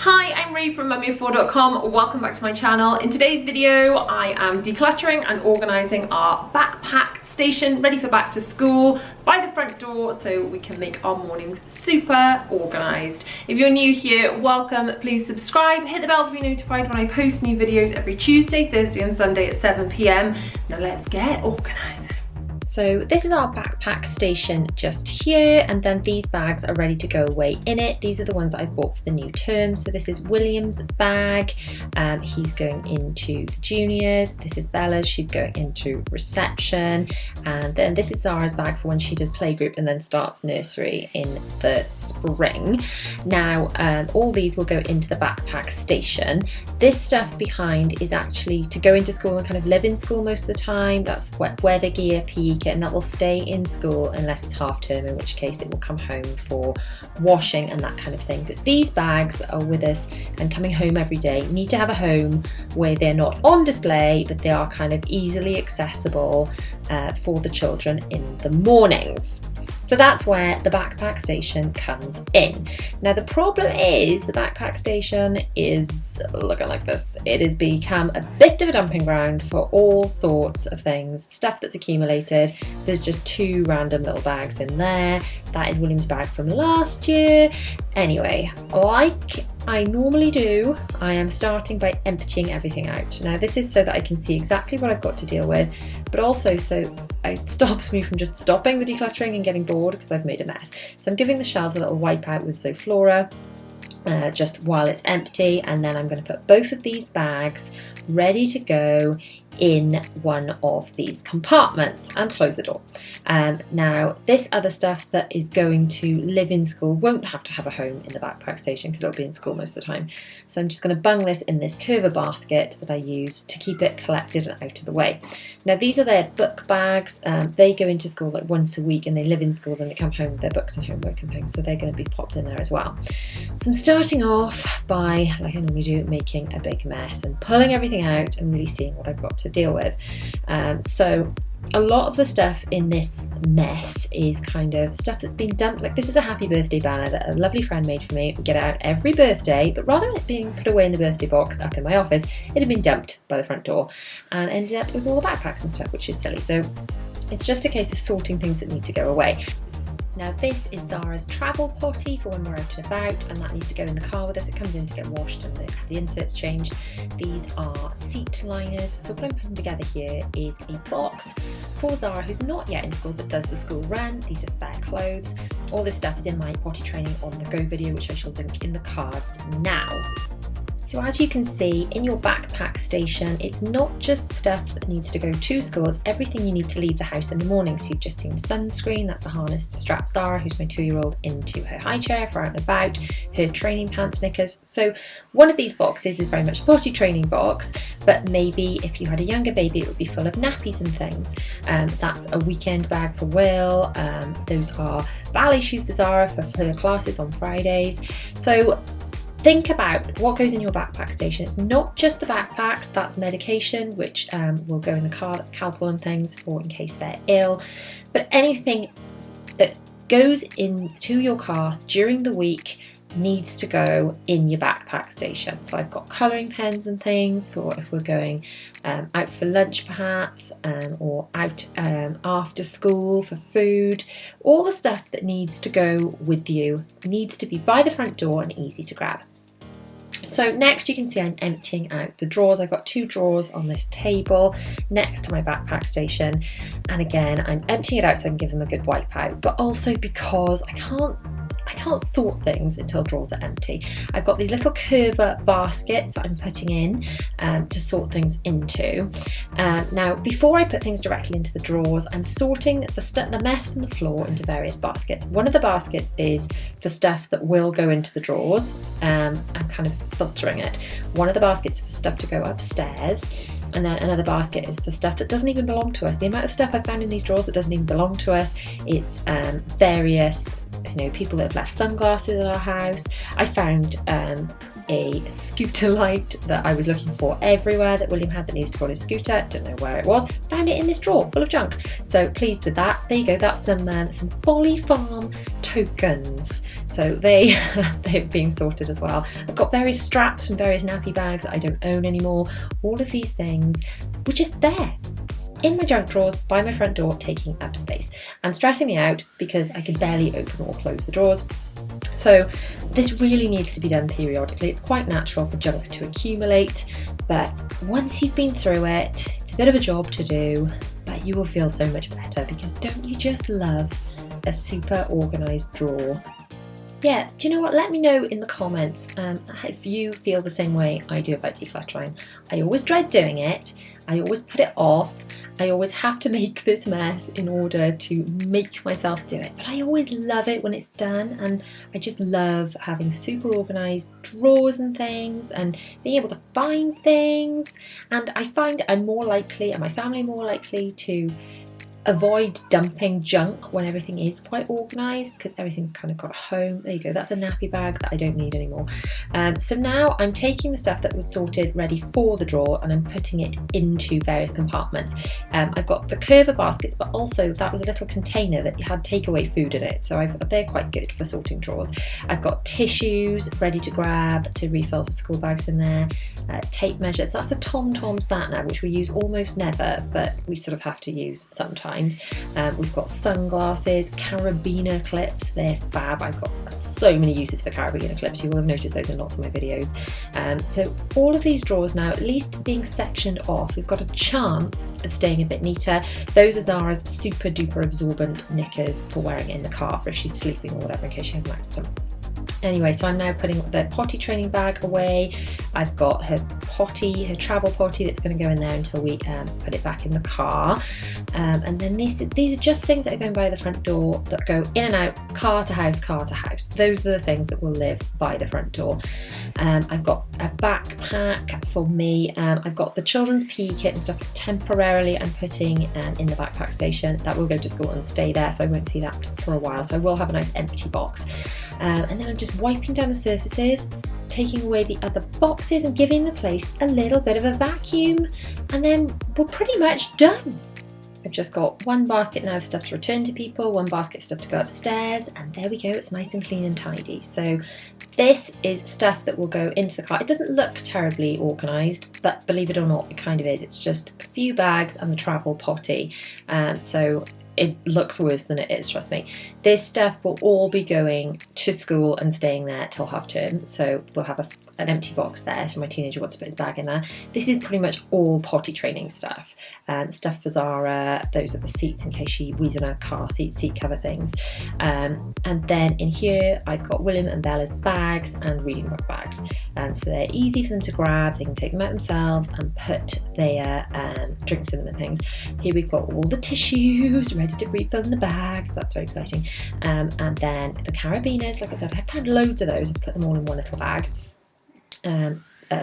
Hi, I'm Ree from mummyoffour.com. Welcome back to my channel. In today's video, I am decluttering and organising our backpack station ready for back to school by the front door so we can make our mornings super organised. If you're new here, welcome. Please subscribe, hit the bell to be notified when I post new videos every Tuesday, Thursday and Sunday at 7 PM. Now let's get organising. So this is our backpack station just here, and then these bags are ready to go away in it. These are the ones that I've bought for the new term. So this is William's bag, he's going into the juniors. This is Bella's, she's going into reception. And then this is Zara's bag for when she does playgroup and then starts nursery in the spring. Now all these will go into the backpack station. This stuff behind is actually to go into school and kind of live in school most of the time. That's weather gear, PE kit, and that will stay in school unless it's half term, in which case it will come home for washing and that kind of thing. But these bags that are with us and coming home every day need to have a home where they're not on display, but they are kind of easily accessible for the children in the mornings. So that's where the backpack station comes in. Now the problem is the backpack station is looking like this. It has become a bit of a dumping ground for all sorts of things, stuff that's accumulated. There's just two random little bags in there. That is William's bag from last year. Anyway, like I normally do, I am starting by emptying everything out. Now this is so that I can see exactly what I've got to deal with, but also so it stops me from just stopping the decluttering and getting bored because I've made a mess. So I'm giving the shelves a little wipe out with Zoflora just while it's empty, and then I'm going to put both of these bags ready to go in one of these compartments and close the door. Now this other stuff that is going to live in school won't have to have a home in the backpack station because it'll be in school most of the time. So I'm just going to bung this in this curver basket that I use to keep it collected and out of the way. Now these are their book bags. They go into school like once a week and they live in school, then they come home with their books and homework and things, so they're going to be popped in there as well. So I'm starting off by, like I normally do, making a big mess and pulling everything out and really seeing what I've got to deal with. So a lot of the stuff in this mess is kind of stuff that's been dumped. Like this is a happy birthday banner that a lovely friend made for me. We get it out every birthday, but rather than it being put away in the birthday box up in my office, it had been dumped by the front door and ended up with all the backpacks and stuff, which is silly. So it's just a case of sorting things that need to go away. Now this is Zara's travel potty for when we're out and about, and that needs to go in the car with us. It comes in to get washed and the inserts changed. These are seat liners. So what I'm putting together here is a box for Zara, who's not yet in school but does the school run. These are spare clothes. All this stuff is in my potty training on the go video, which I shall link in the cards now. So as you can see in your backpack station, it's not just stuff that needs to go to school, it's everything you need to leave the house in the morning. So you've just seen sunscreen, that's the harness to strap Zara, who's my 2-year-old, into her high chair for out and about, her training pants, knickers. So one of these boxes is very much a potty training box, but maybe if you had a younger baby, it would be full of nappies and things. That's a weekend bag for Will. Those are ballet shoes for Zara for her classes on Fridays. So think about what goes in your backpack station. It's not just the backpacks, that's medication, which will go in the car, Calpol and things for in case they're ill. But anything that goes into your car during the week needs to go in your backpack station. So I've got colouring pens and things for if we're going out for lunch perhaps, or out after school for food. All the stuff that needs to go with you needs to be by the front door and easy to grab. So next you can see I'm emptying out the drawers. I've got 2 drawers on this table next to my backpack station, and again I'm emptying it out so I can give them a good wipe out, but also because I can't sort things until drawers are empty. I've got these little curver baskets that I'm putting in to sort things into. Now before I put things directly into the drawers, I'm sorting the mess from the floor into various baskets. One of the baskets is for stuff that will go into the drawers. I'm kind of filtering it. One of the baskets is for stuff to go upstairs, and then another basket is for stuff that doesn't even belong to us. The amount of stuff I found in these drawers that doesn't even belong to us, it's various, people that have left sunglasses at our house. I found a scooter light that I was looking for everywhere that William had that needs to go on his scooter. Don't know where it was. Found it in this drawer full of junk. So pleased with that. There you go. That's some Folly Farm tokens. So they're being sorted as well. I've got various straps and various nappy bags that I don't own anymore. All of these things were just there in my junk drawers by my front door, taking up space and stressing me out because I could barely open or close the drawers. So this really needs to be done periodically. It's quite natural for junk to accumulate, but once you've been through it, it's a bit of a job to do, but you will feel so much better, because don't you just love a super organised drawer? Yeah, do you know what? Let me know in the comments if you feel the same way I do about decluttering. I always dread doing it. I always put it off. I always have to make this mess in order to make myself do it. But I always love it when it's done, and I just love having super organised drawers and things and being able to find things. And I find I'm more likely, and my family more likely, to avoid dumping junk when everything is quite organised, because everything's kind of got a home. There you go, that's a nappy bag that I don't need anymore. So now I'm taking the stuff that was sorted ready for the drawer and I'm putting it into various compartments. I've got the curver baskets, but also that was a little container that had takeaway food in it, so they're quite good for sorting drawers. I've got tissues ready to grab to refill for school bags in there. Tape measures, that's a TomTom sat nav, which we use almost never, but we sort of have to use sometimes. We've got sunglasses, carabiner clips, they're fab. I've got so many uses for carabiner clips, you will have noticed those in lots of my videos. So all of these drawers now at least being sectioned off, we've got a chance of staying a bit neater. Those are Zara's super duper absorbent knickers for wearing in the car for if she's sleeping or whatever, in case she has an accident. Anyway, so I'm now putting the potty training bag away. I've got her travel potty that's going to go in there until we put it back in the car. And then these are just things that are going by the front door that go in and out, car to house, car to house. Those are the things that will live by the front door. I've got a backpack for me. I've got the children's PE kit and stuff temporarily I'm putting in the backpack station. That will go to school and stay there, so I won't see that for a while. So I will have a nice empty box. And then I'm just wiping down the surfaces, taking away the other boxes and giving the place a little bit of a vacuum, and then we're pretty much done. I've just got one basket now of stuff to return to people, one basket of stuff to go upstairs, and there we go, it's nice and clean and tidy. So this is stuff that will go into the car. It doesn't look terribly organised, but believe it or not, it kind of is. It's just a few bags and the travel potty. So it looks worse than it is, trust me. This stuff will all be going to school and staying there till half term. So we'll have an empty box there for my teenager wants to put his bag in there. This is pretty much all potty training stuff. Stuff for Zara, those are the seats in case she wheezes in her car seat cover things. And then in here, I've got William and Bella's bags and reading book bags. So they're easy for them to grab. They can take them out themselves and put their drinks in them and things. Here we've got all the tissues ready to refill in the bags. That's very exciting. And then the carabiners, like I said, I found loads of those. I've put them all in one little bag.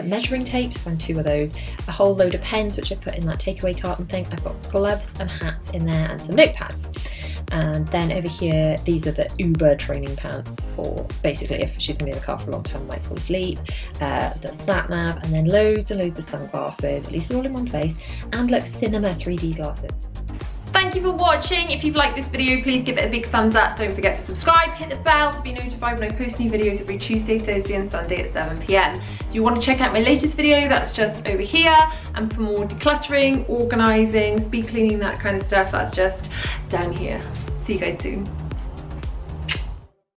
Measuring tapes, found 2 of those, a whole load of pens which I put in that takeaway carton thing. I've got gloves and hats in there and some notepads. And then over here, these are the Uber training pants for basically if she's going to be in the car for a long time and might fall asleep. The sat nav, and then loads and loads of sunglasses, at least they're all in one place. And look, cinema 3D glasses. Thank you for watching. If you've liked this video, please give it a big thumbs up. Don't forget to subscribe, hit the bell to be notified when I post new videos every Tuesday, Thursday and Sunday at 7 PM. If you want to check out my latest video, that's just over here. And for more decluttering, organising, speed cleaning, that kind of stuff, that's just down here. See you guys soon.